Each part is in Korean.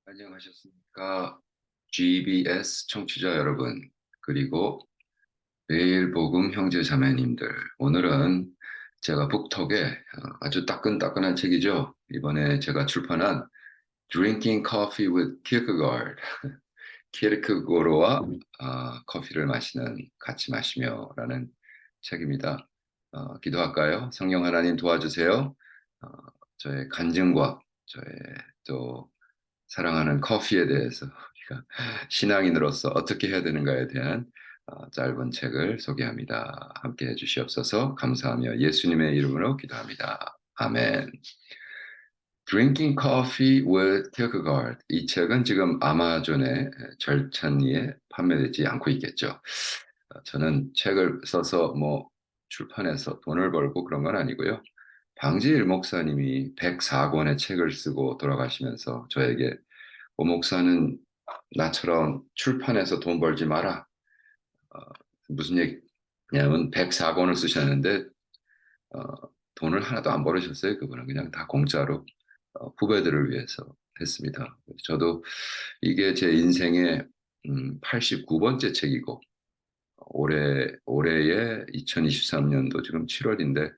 안녕하셨습니까? GBS 청취자 여러분, 그리고 매일 복음 형제 자매님들. 오늘은 제가 북톡에 아주 따끈따끈한 책이죠. 이번에 제가 출판한 Drinking Coffee with Kierkegaard, 키르크고르와 커피를 같이 마시며라는 책입니다. 기도할까요? 성령 하나님 도와주세요. 어, 저의 간증과 저의 또 사랑하는 커피에 대해서 우리가 신앙인으로서 어떻게 해야 되는가에 대한 짧은 책을 소개합니다. 함께 해주시옵소서. 감사하며 예수님의 이름으로 기도합니다. 아멘. Drinking Coffee with Kierkegaard. 이 책은 지금 아마존의 절찬리에 판매되지 않고 있겠죠. 저는 책을 써서 출판해서 돈을 벌고 그런 건 아니고요. 방지일 목사님이 104권의 책을 쓰고 돌아가시면서 저에게 오 목사는 나처럼 출판해서 돈 벌지 마라. 어, 무슨 얘기냐면 104권을 쓰셨는데 어, 돈을 하나도 안 벌으셨어요. 그분은 그냥 다 공짜로 후배들을 위해서 했습니다. 저도 이게 제 인생의 89번째 책이고 올해의 2023년도 지금 7월인데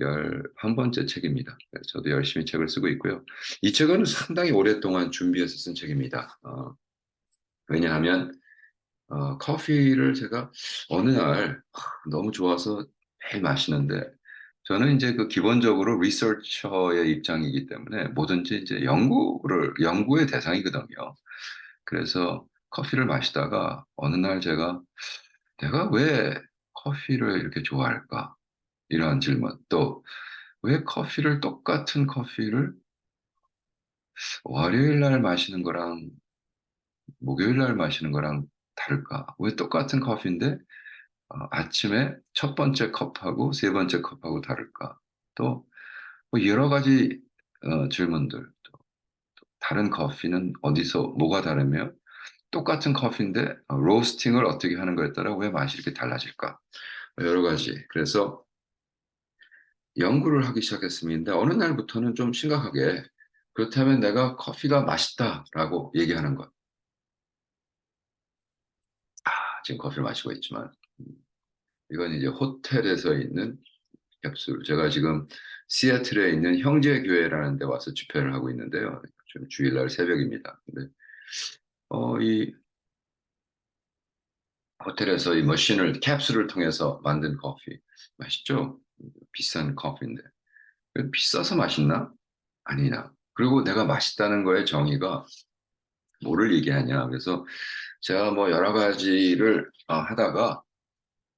11번째 책입니다. 저도 열심히 책을 쓰고 있고요. 이 책은 상당히 오랫동안 준비해서 쓴 책입니다. 왜냐하면 커피를 제가 어느 날 너무 좋아서 매일 마시는데 저는 이제 그 기본적으로 리서처의 입장이기 때문에 뭐든지 이제 연구의 대상이거든요. 그래서 커피를 마시다가 어느 날 내가 왜 커피를 이렇게 좋아할까? 이런 질문. 또 왜 똑같은 커피를 월요일 날 마시는 거랑 목요일 날 마시는 거랑 다를까? 왜 똑같은 커피인데 아침에 첫 번째 컵하고 세 번째 컵하고 다를까? 또 뭐 여러 가지 질문들. 또 다른 커피는 어디서 뭐가 다르며 똑같은 커피인데 로스팅을 어떻게 하는 거에 따라 왜 맛이 이렇게 달라질까? 뭐 여러 가지. 그래서 연구를 하기 시작했습니다. 어느 날부터는 좀 심각하게 그렇다면 내가 커피가 맛있다라고 얘기하는 것. 지금 커피를 마시고 있지만 음, 이건 이제 호텔에서 있는 캡슐. 제가 지금 시애틀에 있는 형제교회라는 데 와서 집회를 하고 있는데요. 좀 주일날 새벽입니다. 근데 이 호텔에서 이 캡슐을 통해서 만든 커피 맛있죠? 비싼 커피인데 비싸서 맛있나? 아니나. 그리고 내가 맛있다는 거의 정의가 뭐를 얘기하냐. 그래서 제가 뭐 여러 가지를 하다가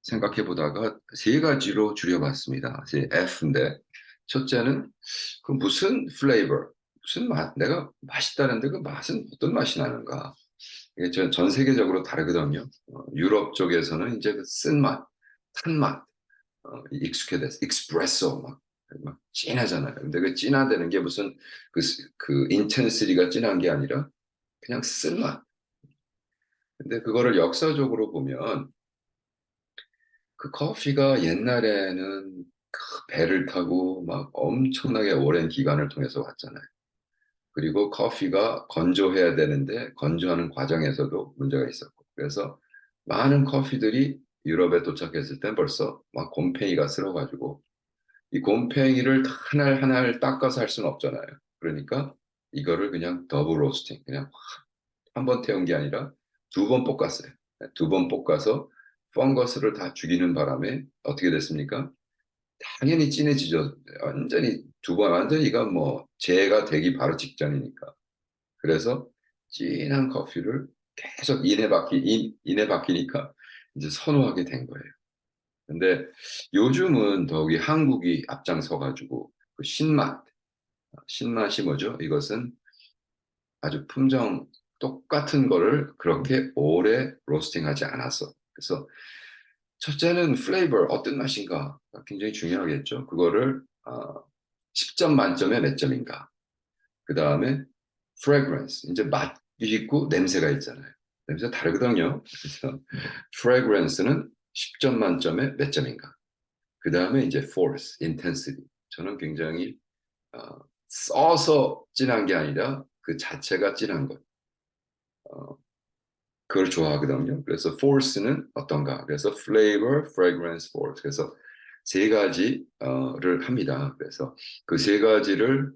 생각해 보다가 세 가지로 줄여봤습니다. F인데 첫째는 그 무슨 플레이버, 무슨 맛, 내가 맛있다는데 그 맛은 어떤 맛이 나는가? 이게 전 세계적으로 다르거든요. 유럽 쪽에서는 이제 그 쓴맛, 탄맛, 익숙해졌어. 익스프레소 막 진하잖아요. 근데 그 진하다는 게 무슨 그 인텐시티가 진한 게 아니라 그냥 쓴맛. 근데 그거를 역사적으로 보면 그 커피가 옛날에는 그 배를 타고 막 엄청나게 오랜 기간을 통해서 왔잖아요. 그리고 커피가 건조해야 되는데 건조하는 과정에서도 문제가 있었고 그래서 많은 커피들이 유럽에 도착했을 땐 벌써 막 곰팡이가 쓸어가지고 이 곰팡이를 하나를 닦아서 할 수는 없잖아요. 그러니까 이거를 그냥 더블 로스팅 그냥 한 번 태운 게 아니라 두 번 볶았어요. 두 번 볶아서 펑거스를 다 죽이는 바람에 어떻게 됐습니까? 당연히 진해지죠. 완전히 두 번 완전히 이건 뭐 재가 되기 바로 직전이니까. 그래서 진한 커피를 계속 인에 바뀌니까 이제 선호하게 된 거예요. 근데 요즘은 더욱이 한국이 앞장서 가지고 그 신맛이 뭐죠? 이것은 아주 똑같은 거를 그렇게 오래 로스팅하지 않았어. 그래서 첫째는 플레이버 어떤 맛인가 굉장히 중요하겠죠. 그거를 10점 만점에 몇 점인가. 그 다음에 fragrance 이제 맛이 있고 냄새가 있잖아요. 냄새 다르거든요. 그래서 fragrance는 10점 만점에 몇 점인가. 그 다음에 이제 force, intensity. 저는 굉장히 써서 진한 게 아니라 그 자체가 진한 것. 어, 그걸 좋아하거든요. 그래서 force는 어떤가? 그래서 flavor, fragrance, force. 그래서 세 가지를 합니다. 그래서 그 세 가지를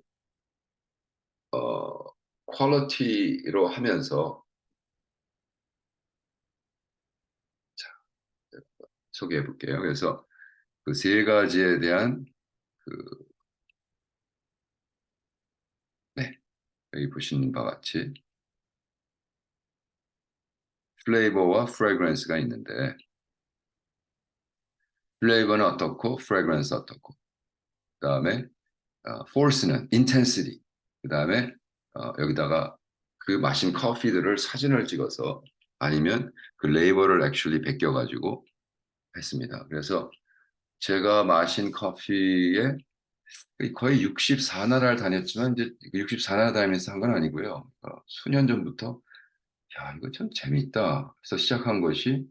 퀄리티로 하면서 자, 소개해 볼게요. 그래서 그 세 가지에 대한 그, 네, 여기 보시는 바와 같이 플레이버와 프레그런스가 있는데 플레이버는 어떻고 프레그런스 어떻고 그다음에 force는 intensity 그다음에 여기다가 그 마신 커피들을 사진을 찍어서 아니면 그 레이버를 액츄얼리 베껴 가지고 했습니다. 그래서 제가 마신 커피에 거의 64나라를 다녔지만 이제 64나라 다니면서 한 건 아니고요. 수년 전부터 야 이거 참 재밌다. 그래서 시작한 것이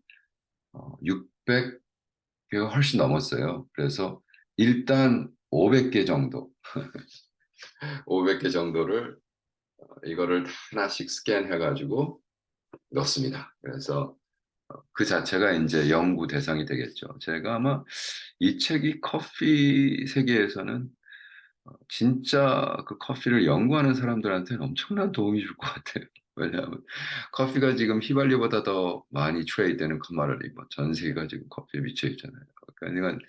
600개가 훨씬 넘었어요. 그래서 일단 500개 정도, 500개 정도를 이거를 하나씩 스캔해가지고 넣습니다. 그래서 그 자체가 이제 연구 대상이 되겠죠. 제가 아마 이 책이 커피 세계에서는 진짜 그 커피를 연구하는 사람들한테는 엄청난 도움이 줄 것 같아요. 왜냐하면 커피가 지금 휘발유보다 더 많이 트레이드되는 커머러티, 전 세계가 지금 커피에 미쳐 있잖아요. 그러니까 이건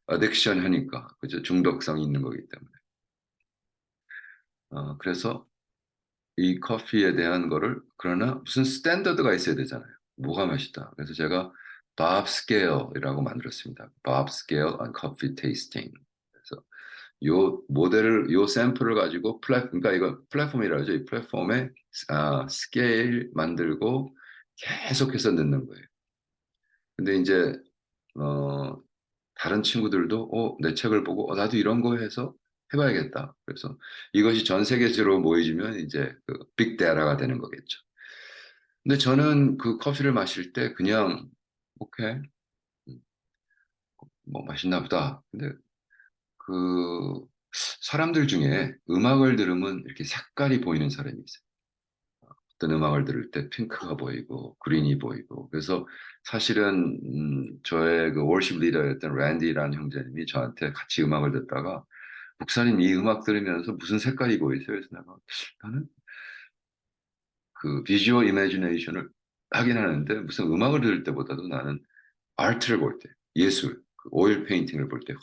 어딕션 하니까 그죠? 중독성이 있는 거기 때문에. 그래서 이 커피에 대한 거를 그러나 무슨 스탠더드가 있어야 되잖아요. 뭐가 맛있다. 그래서 제가 Bob Scale이라고 만들었습니다. Bob Scale on Coffee Tasting. 그래서 요 모델을 요 샘플을 가지고 그러니까 이거 플랫폼이라고 하죠. 이 플랫폼에 스케일 만들고 계속해서 넣는 거예요. 근데 이제 어, 다른 친구들도 내 책을 보고 나도 이런 거 해서 해봐야겠다. 그래서 이것이 전 세계적으로 모이면 이제 그 빅데이터가 되는 거겠죠. 근데 저는 그 커피를 마실 때 그냥 오케이 뭐 맛있나 보다. 근데 그 사람들 중에 음악을 들으면 이렇게 색깔이 보이는 사람이 있어요. 어떤 음악을 들을 때 핑크가 보이고 그린이 보이고 그래서 사실은 저의 그 월십 리더였던 랜디라는 형제님이 저한테 같이 음악을 듣다가 목사님 이 음악 들으면서 무슨 색깔이 보이세요? 그래서 내가 나는 그 비주얼 이미지네이션을 하긴 하는데 무슨 음악을 들을 때보다도 나는 아트를 볼 때, 예술, 그 오일 페인팅을 볼 때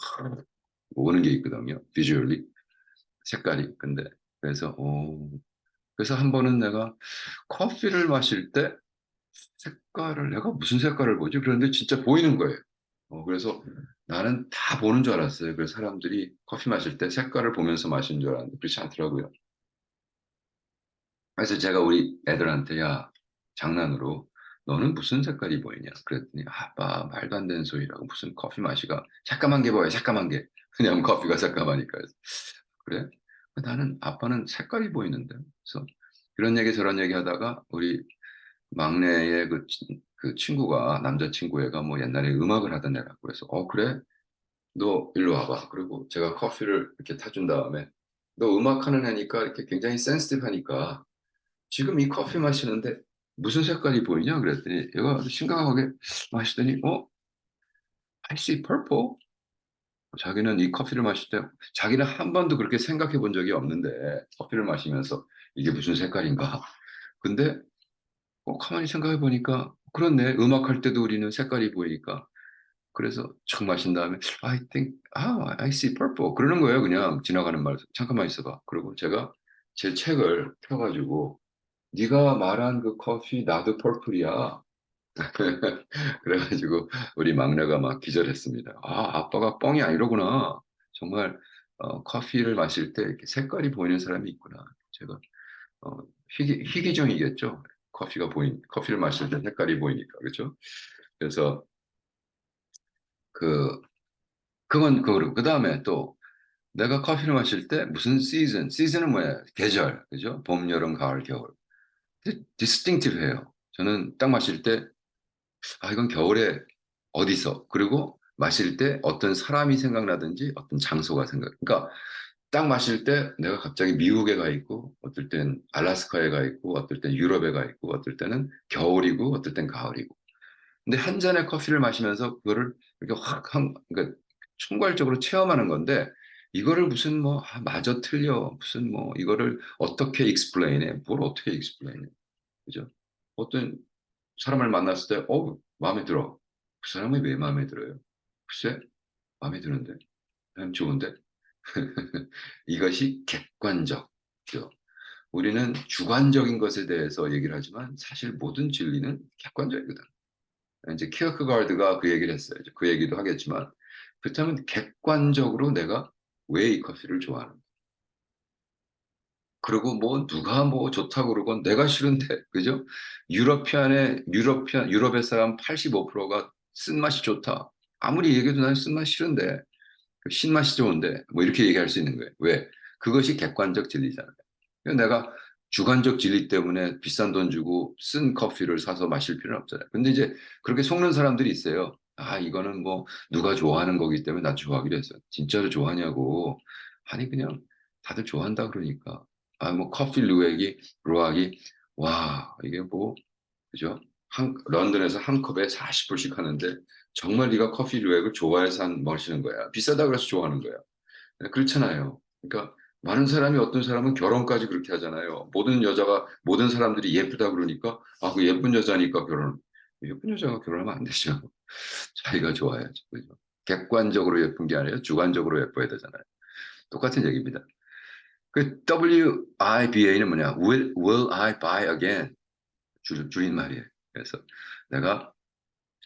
오는 게 있거든요. 비주얼리 색깔이. 근데 그래서 그래서 한 번은 내가 커피를 마실 때 색깔을 내가 무슨 색깔을 보지? 그런데 진짜 보이는 거예요. 그래서 나는 다 보는 줄 알았어요. 그래서 사람들이 커피 마실 때 색깔을 보면서 마시는 줄 알았는데 그렇지 않더라고요. 그래서 제가 우리 애들한테 야 장난으로 너는 무슨 색깔이 보이냐 그랬더니 아빠 말도 안 되는 소리라고 무슨 커피 맛이가 새까만 게 보여 새까만 게 그냥 커피가 새까마니까 그래서 그래 나는 아빠는 색깔이 보이는데 그래서 그런 얘기 저런 얘기 하다가 우리 막내의 그 친구가 남자친구 애가 뭐 옛날에 음악을 하던 애라고 그래서 그래 너 일로 와봐 그리고 제가 커피를 이렇게 타준 다음에 너 음악하는 애니까 이렇게 굉장히 센시티브하니까 지금 이 커피 마시는데 무슨 색깔이 보이냐 그랬더니 얘가 아주 심각하게 마시더니 I see purple. 자기는 이 커피를 마실 때 자기는 한 번도 그렇게 생각해 본 적이 없는데 커피를 마시면서 이게 무슨 색깔인가. 근데 가만히 생각해 보니까 그렇네. 음악할 때도 우리는 색깔이 보이니까. 그래서 척 마신 다음에 I see purple. 그러는 거예요. 그냥 지나가는 말. 잠깐만 있어봐. 그리고 제가 제 책을 펴가지고 네가 말한 그 커피 나도 펄플이야. 그래가지고 우리 막내가 막 기절했습니다. 아빠가 뻥이 아니로구나. 정말 커피를 마실 때 이렇게 색깔이 보이는 사람이 있구나. 제가 어, 희귀종이겠죠. 커피를 마실 때 색깔이 보이니까 그렇죠. 그래서 그 그건 그거고 그 다음에 또 내가 커피를 마실 때 무슨 시즌은 뭐야? 계절 그죠? 봄, 여름, 가을, 겨울. 디스팅티브해요. 저는 딱 마실 때 이건 겨울에 어디서 그리고 마실 때 어떤 사람이 생각나든지 어떤 장소가 그러니까 딱 마실 때 내가 갑자기 미국에 가 있고, 어떨 땐 알래스카에 가 있고, 어떨 땐 유럽에 가 있고, 어떨 때는 겨울이고, 어떨 땐 가을이고. 근데 한 잔의 커피를 마시면서 그거를 이렇게 그러니까 총괄적으로 체험하는 건데, 이거를 무슨 뭐, 마저 틀려. 무슨 뭐, 이거를 어떻게 explain해. 뭘 어떻게 explain해. 그죠? 어떤 사람을 만났을 때, 마음에 들어. 그 사람이 왜 마음에 들어요? 글쎄, 마음에 드는데. 참 좋은데. 이것이 객관적죠. 우리는 주관적인 것에 대해서 얘기를 하지만 사실 모든 진리는 객관적이거든. 이제 키어크가르드가 그 얘기를 했어요. 이제 그 얘기도 하겠지만 그렇다면 객관적으로 내가 왜 이 커피를 좋아하는가. 그리고 뭐 누가 뭐 좋다고 그러건 내가 싫은데 그죠? 유럽의 사람 85%가 쓴맛이 좋다. 아무리 얘기해도 난 쓴맛 싫은데 신맛이 좋은데 뭐 이렇게 얘기할 수 있는 거예요. 왜? 그것이 객관적 진리잖아요. 그러니까 내가 주관적 진리 때문에 비싼 돈 주고 쓴 커피를 사서 마실 필요는 없잖아요. 근데 이제 그렇게 속는 사람들이 있어요. 이거는 뭐 누가 좋아하는 거기 때문에 나 좋아하기로 했어요. 진짜로 좋아하냐고. 아니 그냥 다들 좋아한다 그러니까. 뭐 커피 루악이 와 이게 뭐 그죠? 런던에서 한 컵에 40불씩 하는데 정말 네가 커피 루액을 좋아해서 마시는 거야. 비싸다 그래서 좋아하는 거야. 그렇잖아요. 그러니까 많은 사람이 어떤 사람은 결혼까지 그렇게 하잖아요. 모든 사람들이 예쁘다 그러니까 그 예쁜 여자니까 예쁜 여자가 결혼하면 안 되죠. 자기가 좋아야죠. 그죠? 객관적으로 예쁜 게 아니라 주관적으로 예뻐야 되잖아요. 똑같은 얘기입니다. 그 WIBA는 뭐냐? Will I buy again? 줄임말이에요. 그래서 내가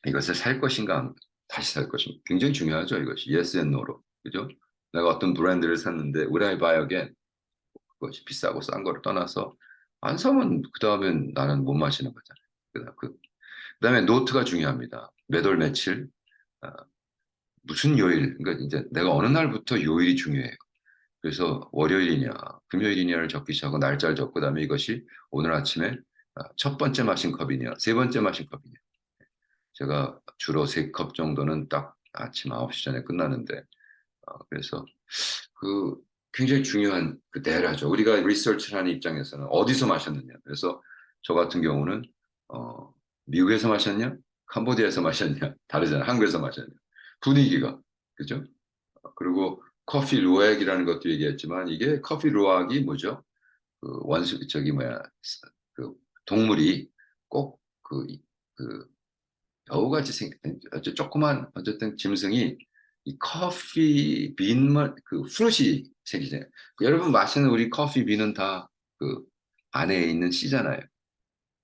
이것을 살 것인가, 다시 살 것인가. 굉장히 중요하죠, 이것이. Yes and no로. 그죠? 내가 어떤 브랜드를 샀는데, Will I buy again? 그것이 비싸고 싼 거를 떠나서, 안 사면 그 다음엔 나는 못 마시는 거잖아요. 그다음에 노트가 중요합니다. 몇 월 며칠, 아, 무슨 요일, 그러니까 이제 내가 어느 날부터 요일이 중요해요. 그래서 월요일이냐, 금요일이냐를 적기 시작하고 날짜를 적고 그다음에 이것이 오늘 아침에 첫 번째 마신 컵이냐, 세 번째 마신 컵이냐. 제가 주로 3컵 정도는 딱 아침 9시 전에 끝나는데 그래서 그 굉장히 중요한 그 데라죠. 우리가 리서치를 하는 입장에서는 어디서 마셨느냐. 그래서 저 같은 경우는 어, 미국에서 마셨냐, 캄보디아에서 마셨냐 다르잖아요. 한국에서 마셨냐. 분위기가 그죠? 그리고 커피 루악이라는 것도 얘기했지만 이게 커피 루악이 뭐죠? 그 원수 저기 뭐야 그 동물이 꼭그 여우같이 생긴 아주 조그만 어쨌든 짐승이 이 커피 빈만 그 프루시 생기잖아요. 여러분 마시는 우리 커피 빈은 다 그 안에 있는 씨잖아요.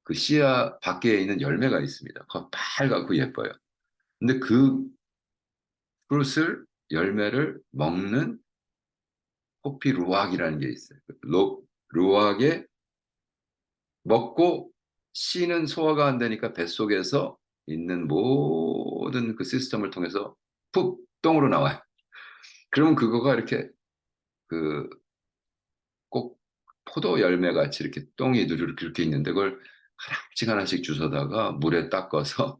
그 씨야 밖에 있는 열매가 있습니다. 빨갛고 예뻐요. 근데 그 프루트를 열매를 먹는 커피 루악이라는 게 있어요. 루악에 먹고 씨는 소화가 안 되니까 뱃속에서 있는 모든 그 시스템을 통해서 푹 똥으로 나와요. 그러면 그거가 이렇게 그 꼭 포도 열매 같이 이렇게 똥이 누르르 그렇게 있는데 그걸 하나씩 하나씩 주워다가 물에 닦아서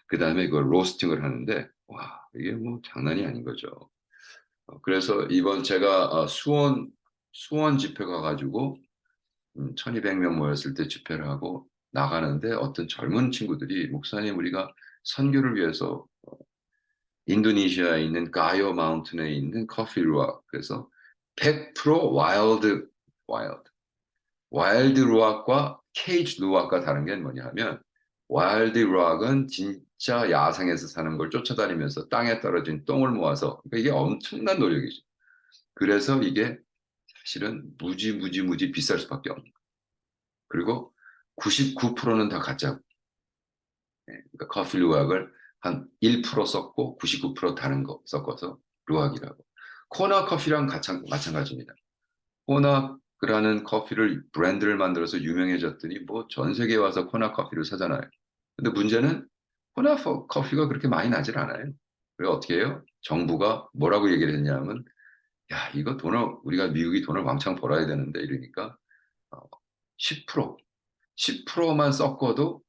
그 다음에 그걸 로스팅을 하는데 와 이게 뭐 장난이 아닌 거죠. 그래서 이번 제가 수원 집회 가가지고 1200명 모였을 때 집회를 하고 나가는데 어떤 젊은 친구들이 목사님 우리가 선교를 위해서 인도네시아에 있는 가요 마운틴에 있는 커피 루악 그래서 100% 와일드 루악과 케이지 루악과 다른 게 뭐냐 하면 와일드 루악은 진짜 야생에서 사는 걸 쫓아다니면서 땅에 떨어진 똥을 모아서 그러니까 이게 엄청난 노력이죠. 그래서 이게 사실은 무지 비쌀 수밖에 없는 거예요. 그리고 99%는 다 가짜고 그러니까 커피 루악을 한 1% 썼고 99% 다른 거 섞어서 루악이라고. 코나 커피랑 마찬가지입니다. 코나그라는 커피를 브랜드를 만들어서 유명해졌더니 뭐 전 세계에 와서 코나 커피를 사잖아요. 근데 문제는 코나 커피가 그렇게 많이 나질 않아요. 그래서 어떻게 해요? 정부가 뭐라고 얘기를 했냐면 야 이거 우리가 미국이 돈을 왕창 벌어야 되는데 이러니까 10% 10%만 섞어도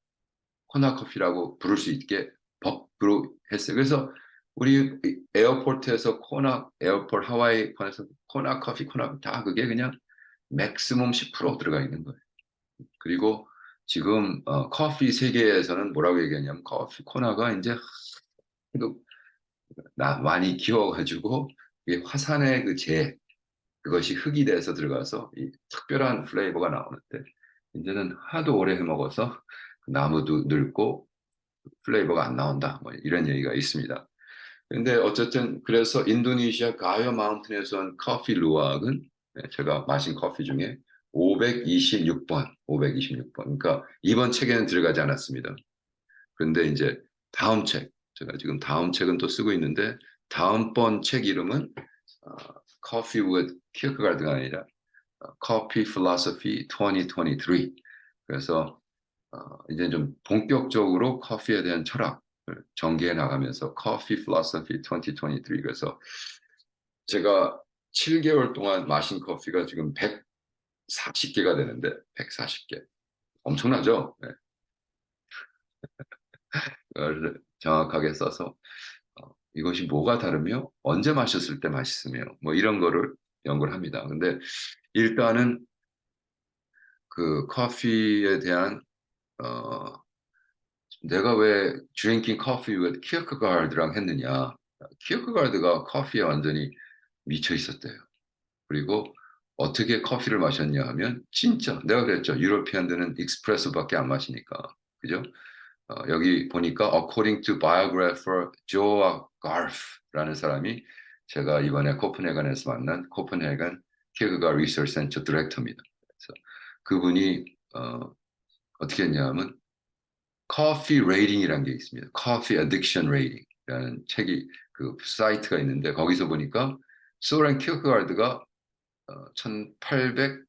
코나 커피라고 부를 수 있게 법으로 했어요. 그래서 우리 에어포트에서 에어포트 하와이에서 코나 커피, 코나 다 그게 그냥 맥시멈 10% 들어가 있는 거예요. 그리고 지금 커피 세계에서는 뭐라고 얘기하냐면 커피 코나가 이제 많이 기워가지고 화산의 그것이 흙이 돼서 들어가서 이 특별한 플레이버가 나오는데 이제는 하도 오래 해먹어서 나무도 늙고 플레이버가 안 나온다. 뭐 이런 얘기가 있습니다. 근데 어쨌든 그래서 인도네시아 가요 마운틴에서 한 커피 루악은 제가 마신 커피 중에 526번, 526번. 그러니까 이번 책에는 들어가지 않았습니다. 그런데 이제 다음 책, 제가 지금 다음 책은 또 쓰고 있는데 다음번 책 이름은 Coffee with Kierkegaard가 아니라 Coffee Philosophy 2023. 그래서 이제 좀 본격적으로 커피에 대한 철학을 전개해 나가면서 Coffee Philosophy 2023. 그래서 제가 7개월 동안 마신 커피가 지금 140개가 되는데 140개. 엄청나죠? 네. 그걸 정확하게 써서 이것이 뭐가 다르며 언제 마셨을 때 맛있으며 뭐 이런 거를 연구를 합니다. 근데 일단은 그 커피에 대한 어, 내가 왜 Drinking Coffee with Kierkegaard랑 했느냐. 키어크가르드가 커피에 완전히 미쳐 있었대요. 그리고 어떻게 커피를 마셨냐 하면 진짜 내가 그랬죠. 유러피안들은 익스프레소밖에 안 마시니까. 그죠? 여기 보니까 according to biographer Joa Garf라는 사람이 제가 이번에 코펜하겐에서 만난 코펜하겐 키어크가르드 리서치 센터 디렉터입니다. 그래서 그분이 어떻게 했냐면 커피 레이팅이라는 게 있습니다. 커피 어딕션 레이팅이라는 책이 그 사이트가 있는데 거기서 보니까 소렌 키어크가르드가 1813년에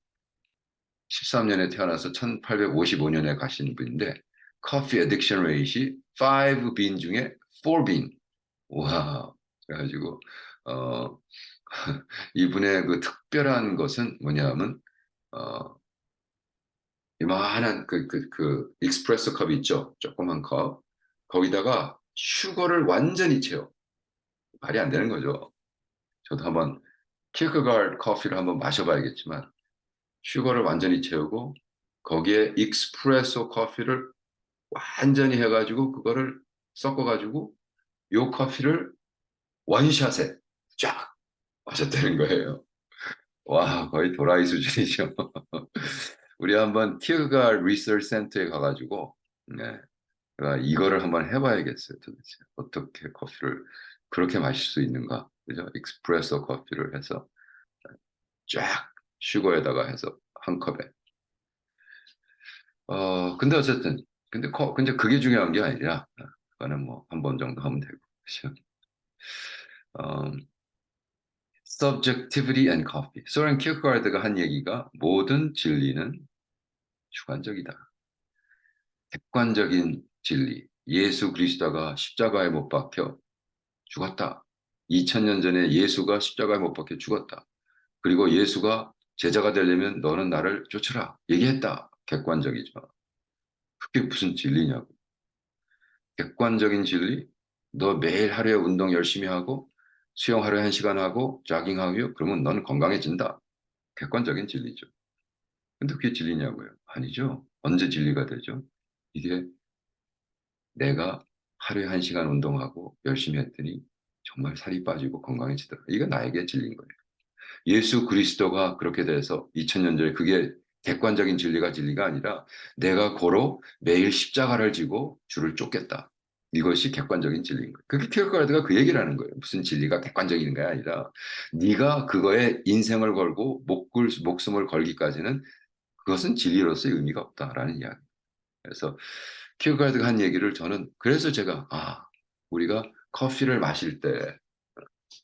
태어나서 1855년에 가신 분인데 커피 어딕션 레이트이 5빈 중에 4빈. 와. 그래가지고 이분의 그 특별한 것은 뭐냐면 이만한 그 익스프레소 컵 있죠? 조그만 컵. 거기다가 슈거를 완전히 채워. 말이 안 되는 거죠. 저도 한번 키크가르드 커피를 한번 마셔봐야겠지만 슈거를 완전히 채우고 거기에 익스프레소 커피를 완전히 해가지고 그거를 섞어가지고 요 커피를 원샷에 쫙 마셨다는 거예요. 와, 거의 도라이 수준이죠. 우리 한번 키크가르드 리서치 센터에 가가지고 네, 이거를 한번 해봐야겠어요. 도대체 어떻게 커피를 그렇게 마실 수 있는가? 그죠? 익스프레소 커피를 해서 쫙 슈거에다가 해서 한 컵에. 근데 어쨌든 근데 그게 중요한 게 아니라 그거는 뭐 한 번 정도 하면 되고. 그죠? 어, Subjectivity and Coffee. 소렌 키어크가르드가 한 얘기가 모든 진리는 주관적이다. 객관적인 진리. 예수 그리스도가 십자가에 못 박혀 죽었다. 2000년 전에 예수가 십자가에 못 박혀 죽었다. 그리고 예수가 제자가 되려면 너는 나를 쫓으라. 얘기했다. 객관적이죠. 그게 무슨 진리냐고. 객관적인 진리? 너 매일 하루에 운동 열심히 하고 수영 하루에 1시간 하고 조깅하고 그러면 너는 건강해진다. 객관적인 진리죠. 근데 그게 진리냐고요? 아니죠. 언제 진리가 되죠? 이게 내가 하루에 1시간 운동하고 열심히 했더니 정말 살이 빠지고 건강해지더라. 이게 나에게 진리인 거예요. 예수 그리스도가 그렇게 돼서 2000년 전에 그게 객관적인 진리가 아니라 내가 고로 매일 십자가를 지고 주를 쫓겠다. 이것이 객관적인 진리인 거예요. 그게 키어크가르드가 그 얘기를 하는 거예요. 무슨 진리가 객관적인 게 아니라 네가 그거에 인생을 걸고 목숨을 걸기까지는 그것은 진리로서의 의미가 없다라는 이야기. 그래서 키어크가르드가 한 얘기를 저는 그래서 제가 우리가 커피를 마실 때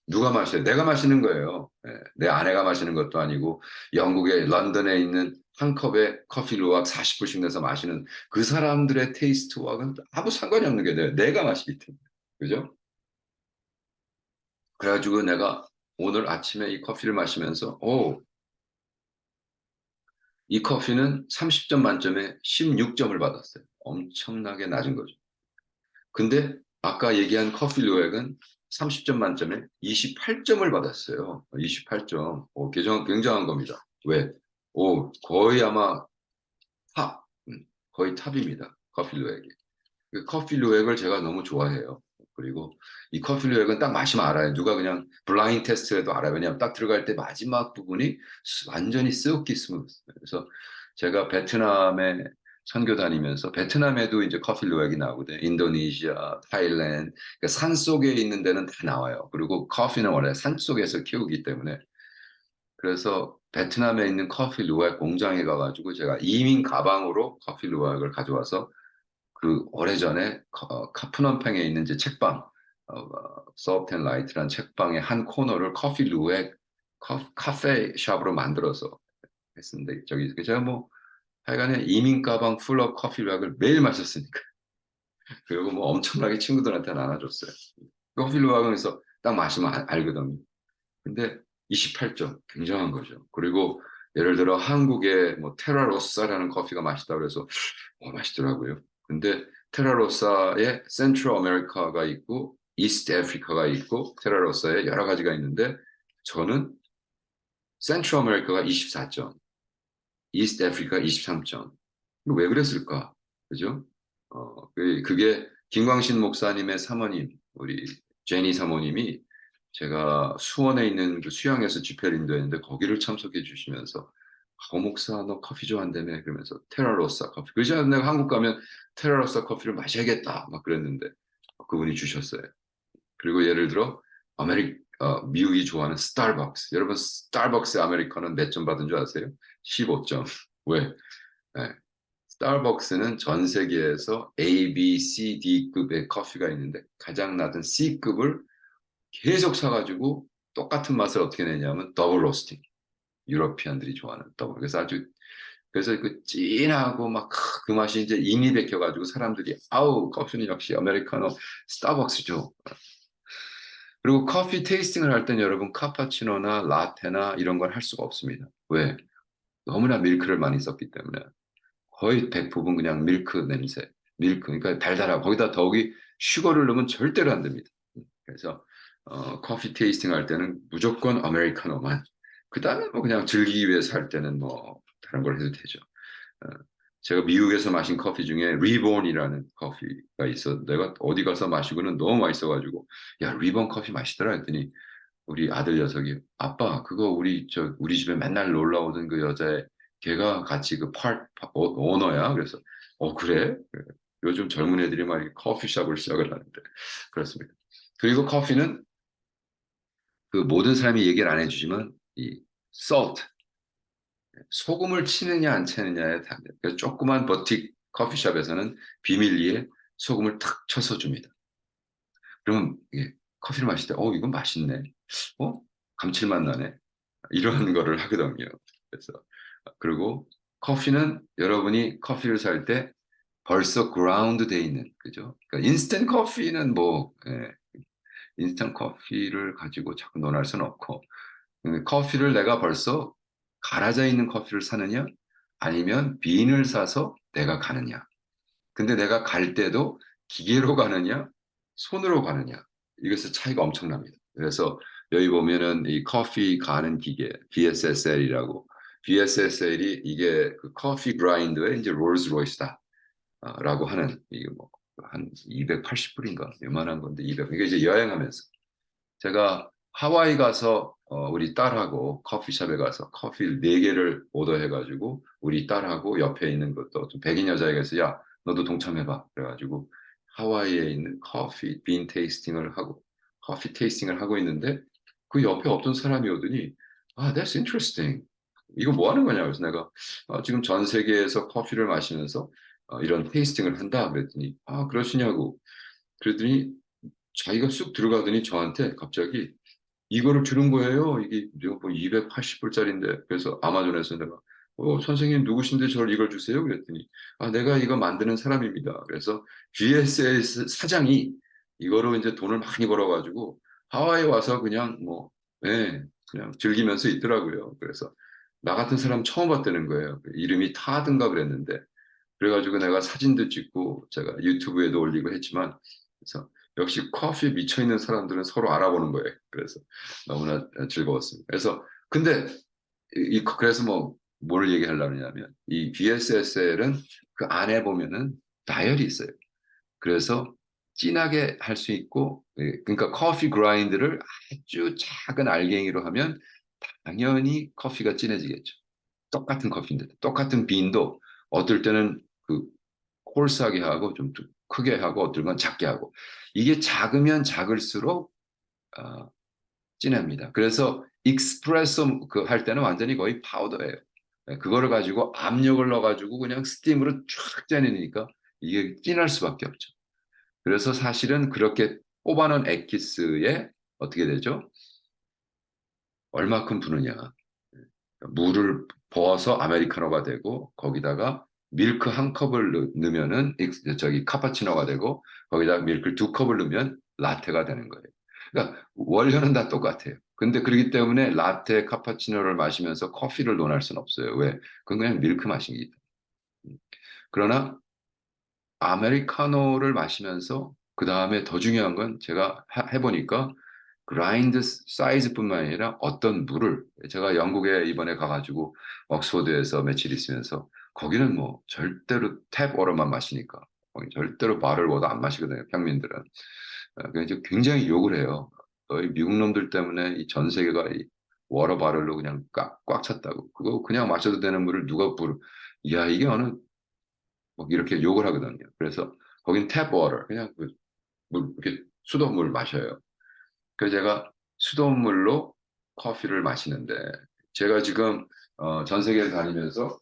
누가 마셔요? 내가 마시는 거예요. 내 아내가 마시는 것도 아니고 영국의 런던에 있는 한 컵에 커피 루악 40불씩 내서 마시는 그 사람들의 테이스트와는 아무 상관이 없는 게 내가 마시기 때문에. 그죠? 그래가지고 내가 오늘 아침에 이 커피를 마시면서 이 커피는 30점 만점에 16점을 받았어요. 엄청나게 낮은 거죠. 근데 아까 얘기한 커피 루액은 30점 만점에 28점을 받았어요. 28점. 굉장한 겁니다. 왜? 거의 아마 탑, 거의 탑입니다. 커피 루액이. 그 커피 루액을 제가 너무 좋아해요. 그리고 이 커피 루액은 딱 마시면 알아요. 누가 그냥 블라인드 테스트해도 알아요. 왜냐하면 딱 들어갈 때 마지막 부분이 완전히 silky smooth. 그래서 제가 베트남에 선교 다니면서 베트남에도 이제 커피 루액이 나오거든요. 인도네시아, 타일랜드, 그러니까 산 속에 있는 데는 다 나와요. 그리고 커피는 원래 산 속에서 키우기 때문에 그래서 베트남에 있는 커피 루액 공장에 가가지고 제가 이민 가방으로 커피 루액을 가져와서 그 오래전에 카프넘팽에 있는 이제 책방, 서브텐 라이트란 책방의 한 코너를 커피 루액 카페 샵으로 만들어서 했는데 저기 제가 뭐 하여간에 이민 가방 풀업 커피 루액을 매일 마셨으니까 그리고 뭐 엄청나게 친구들한테 나눠줬어요. 커피 루액은 그래서 딱 마시면 알거든요. 근데 28점 굉장한 거죠. 그리고 예를 들어 한국에 뭐 테라로사라는 커피가 맛있다 그래서 맛있더라고요. 근데 테라로사에 센트럴 아메리카가 있고 이스트 아프리카가 있고 테라로사에 여러 가지가 있는데 저는 센트럴 아메리카가 24점, 이스트 아프리카 23점. 왜 그랬을까? 그죠? 그게 김광신 목사님의 사모님, 우리 제니 사모님이 제가 수원에 있는 그 수양에서 집회를 인도했는데 거기를 참석해 주시면서 목사 너 커피 좋아한다며 그러면서 테라로사 커피 그래서 내가 한국 가면 테라로사 커피를 마셔야겠다 막 그랬는데 그분이 주셨어요. 그리고 예를 들어 미국이 좋아하는 스타벅스 여러분 스타벅스 아메리카노는 몇 점 받은 줄 아세요? 15점. 왜? 네. 스타벅스는 전 세계에서 A, B, C, D급의 커피가 있는데 가장 낮은 C급을 계속 사가지고 똑같은 맛을 어떻게 내냐면 더블 로스팅. 유러피안들이 좋아하는 더블. 그래서 그 진하고 막 그 맛이 이제 인이 베껴가지고 사람들이 아우 커피는 역시 아메리카노 스타벅스죠. 그리고 커피 테이스팅을 할 땐 여러분 카파치노나 라테나 이런 걸 할 수가 없습니다. 왜? 너무나 밀크를 많이 썼기 때문에 거의 100% 그냥 밀크 냄새. 밀크 그러니까 달달하고 거기다 더욱이 슈거를 넣으면 절대로 안 됩니다. 그래서 커피 테이스팅 할 때는 무조건 아메리카노만. 그 다음에 뭐 그냥 즐기기 위해서 할 때는 뭐 다른 걸 해도 되죠. 어, 제가 미국에서 마신 커피 중에 리본이라는 커피가 있어. 내가 어디 가서 마시고는 너무 맛있어가지고 야 리본 커피 맛있더라 했더니 우리 아들 녀석이 아빠 그거 우리 집에 맨날 놀러 오던 그 여자애 걔가 같이 그 오너야. 그래서 그래? 요즘 젊은 애들이 막 커피숍을 시작을 하는데 그렇습니다. 그리고 커피는 그 모든 사람이 얘기를 안 해주지만 이 salt 소금을 치느냐 안 치느냐에 답니다. 그래서 조그만 버틱 커피숍에서는 비밀리에 소금을 탁 쳐서 줍니다. 그러면 이게 커피를 마실 때 이건 맛있네. 어? 감칠맛 나네. 이런 거를 하거든요. 그래서 그리고 커피는 여러분이 커피를 살 때 벌써 그라운드 돼 있는 그죠? 그러니까 인스턴트 커피는 뭐 인스턴트 커피를 가지고 자꾸 논할 수는 없고 커피를 내가 벌써 갈아져 있는 커피를 사느냐 아니면 빈을 사서 내가 가느냐. 근데 내가 갈 때도 기계로 가느냐 손으로 가느냐 이것의 차이가 엄청납니다. 그래서 여기 보면은 이 커피 가는 기계 BSSL이라고 BSSL이 이게 그 커피 그라인더의 이제 롤스로이스다 라고 하는 이게 뭐 한 280불인가 요만한 건데 200 이게 이제 여행하면서 제가 하와이 가서 우리 딸하고 커피숍에 가서 커피 4개를 오더해가지고 우리 딸하고 옆에 있는 것도 좀 백인 여자애가 야 너도 동참해봐 그래가지고 하와이에 있는 커피 빈 테이스팅을 하고 커피 테이스팅을 하고 있는데 그 옆에 어떤 사람이 오더니 that's interesting 이거 뭐 하는 거냐 그래서 내가 지금 전 세계에서 커피를 마시면서 이런 테이스팅을 한다 그랬더니 그러시냐고 그랬더니 자기가 쑥 들어가더니 저한테 갑자기 이거를 주는 거예요. 이게 뭐 280불짜리인데 그래서 아마존에서 내가 선생님 누구신데 저를 이걸 주세요? 그랬더니 내가 이거 만드는 사람입니다. 그래서 GSS 사장이 이거로 이제 돈을 많이 벌어가지고 하와이 와서 그냥 뭐 그냥 즐기면서 있더라고요. 그래서 나 같은 사람 처음 봤다는 거예요. 이름이 타든가 그랬는데 그래가지고 내가 사진도 찍고 제가 유튜브에도 올리고 했지만 그래서 역시 커피에 미쳐있는 사람들은 서로 알아보는 거예요. 그래서 너무나 즐거웠습니다. 그래서 근데 그래서 뭐 뭘 얘기하려고 하냐면 이 BSSL은 그 안에 보면은 다이얼이 있어요. 그래서 진하게 할 수 있고, 그러니까 커피 그라인드를 아주 작은 알갱이로 하면 당연히 커피가 진해지겠죠. 똑같은 커피인데, 똑같은 빈도 어떨 때는 그 콜스하게 하고 좀 크게 하고 어떨 건 작게 하고, 이게 작으면 작을수록 어, 진합니다. 그래서 익스프레소 그 할 때는 완전히 거의 파우더예요. 그거를 가지고 압력을 넣어가지고 그냥 스팀으로 쫙 짜내니까 이게 진할 수밖에 없죠. 그래서 사실은 그렇게 뽑아놓은 엑기스에 어떻게 되죠? 얼마큼 부느냐. 물을 부어서 아메리카노가 되고 거기다가 밀크 한 컵을 넣으면은 저기 카파치노가 되고 거기다가 밀크 두 컵을 넣으면 라테가 되는 거예요. 그러니까 원료는 다 똑같아요. 근데 그렇기 때문에 라테 카파치노를 마시면서 커피를 논할 수는 없어요. 왜? 그건 그냥 밀크 맛이기 때문에. 그러나 아메리카노를 마시면서 그 다음에 더 중요한 건 제가 해보니까 그라인드 사이즈뿐만 아니라 어떤 물을 제가 영국에 이번에 가가지고 옥스퍼드에서 며칠 있으면서 거기는 뭐 절대로 탭 워터만 마시니까 절대로 바를 워터 안 마시거든요. 평민들은. 그래서 굉장히 욕을 해요. 너희 미국 놈들 때문에 이 전 세계가 이 워터 바를로 그냥 꽉 찼다고. 그거 그냥 마셔도 되는 물을 누가 부르. 야, 이게 어느 막 이렇게 욕을 하거든요. 그래서 거긴 탭 워터 그냥 그 물, 이렇게 수돗물 마셔요. 그래서 제가 수돗물로 커피를 마시는데 제가 지금 전 세계를 다니면서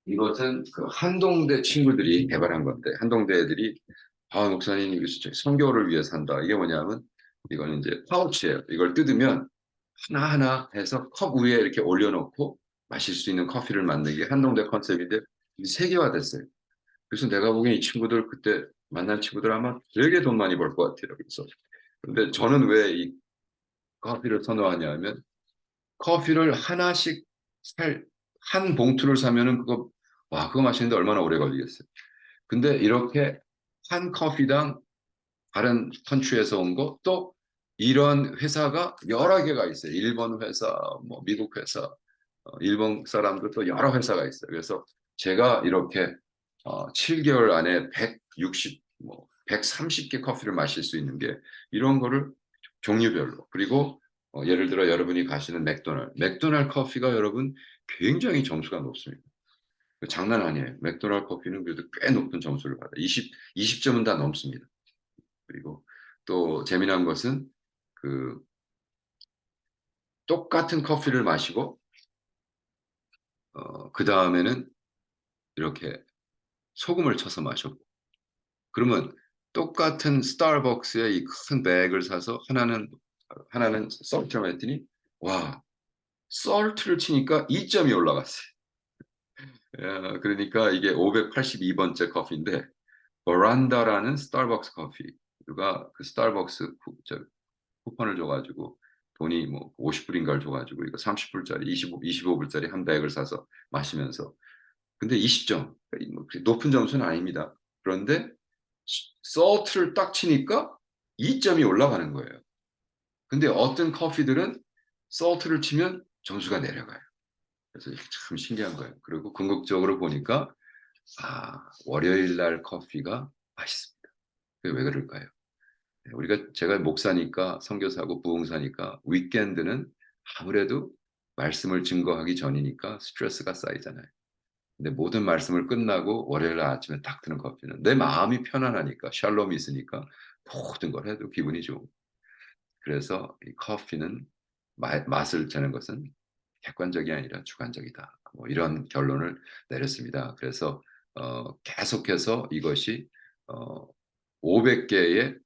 이것은 그 한동대 친구들이 개발한 건데 한동대 애들이 목사님 이거 진짜 선교를 위해서 한다. 이게 뭐냐면 이거는 이제 파우치예요. 이걸 뜯으면 하나하나 해서 컵 위에 이렇게 올려놓고 마실 수 있는 커피를 만든 게 한동대 컨셉인데 세계화됐어요. 그래서 내가 보기엔 이 친구들 그때 만난 친구들 아마 되게 돈 많이 벌 것 같아요. 그래서 근데 저는 왜 이 커피를 선호하냐면 커피를 하나씩 한 봉투를 사면은 그거 마시는데 얼마나 오래 걸리겠어요. 근데 이렇게 한 커피당 다른 컨트리에서 온 거, 또 이런 회사가 여러 개가 있어요. 일본 회사, 뭐 미국 회사, 일본 사람도 또 여러 회사가 있어요. 그래서 제가 이렇게 7개월 안에 160, 뭐 130개 커피를 마실 수 있는 게 이런 거를 종류별로. 그리고 예를 들어 여러분이 가시는 맥도날 커피가 여러분 굉장히 점수가 높습니다. 장난 아니에요. 맥도날 커피는 그래도 꽤 높은 점수를 받아요. 20점은 다 넘습니다. 그리고 또 재미난 것은 그 똑같은 커피를 마시고 그 다음에는 이렇게 소금을 쳐서 마셨고 그러면 똑같은 스타벅스의 이 큰 백을 사서 하나는 썰트를 했더니 와 썰트를 치니까 2점이 올라갔어요. 그러니까 이게 582번째 커피인데 버란다라는 스타벅스 커피 누가 그 스타벅스 쿠폰을 줘가지고 돈이 뭐 50불인가를 줘가지고 이거 30불짜리 25불짜리 한 백을 사서 마시면서 근데 20점 뭐 높은 점수는 아닙니다. 그런데 솔트를 딱 치니까 2점이 올라가는 거예요. 근데 어떤 커피들은 솔트를 치면 점수가 내려가요. 그래서 이게 참 신기한 거예요. 그리고 궁극적으로 보니까 월요일 날 커피가 맛있습니다. 그게 왜 그럴까요? 제가 목사니까 선교사고 부흥사니까 위켄드는 아무래도 말씀을 증거하기 전이니까 스트레스가 쌓이잖아요. 근데 모든 말씀을 끝나고 월요일 아침에 딱 드는 커피는 내 마음이 편안하니까 샬롬이 있으니까 모든 걸 해도 기분이 좋은. 그래서 이 커피는 맛을 재는 것은 객관적이 아니라 주관적이다. 뭐 이런 결론을 내렸습니다. 그래서 계속해서 이것이 500개의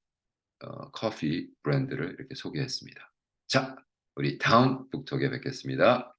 커피 브랜드를 이렇게 소개했습니다. 자, 우리 다음 북톡에 뵙겠습니다.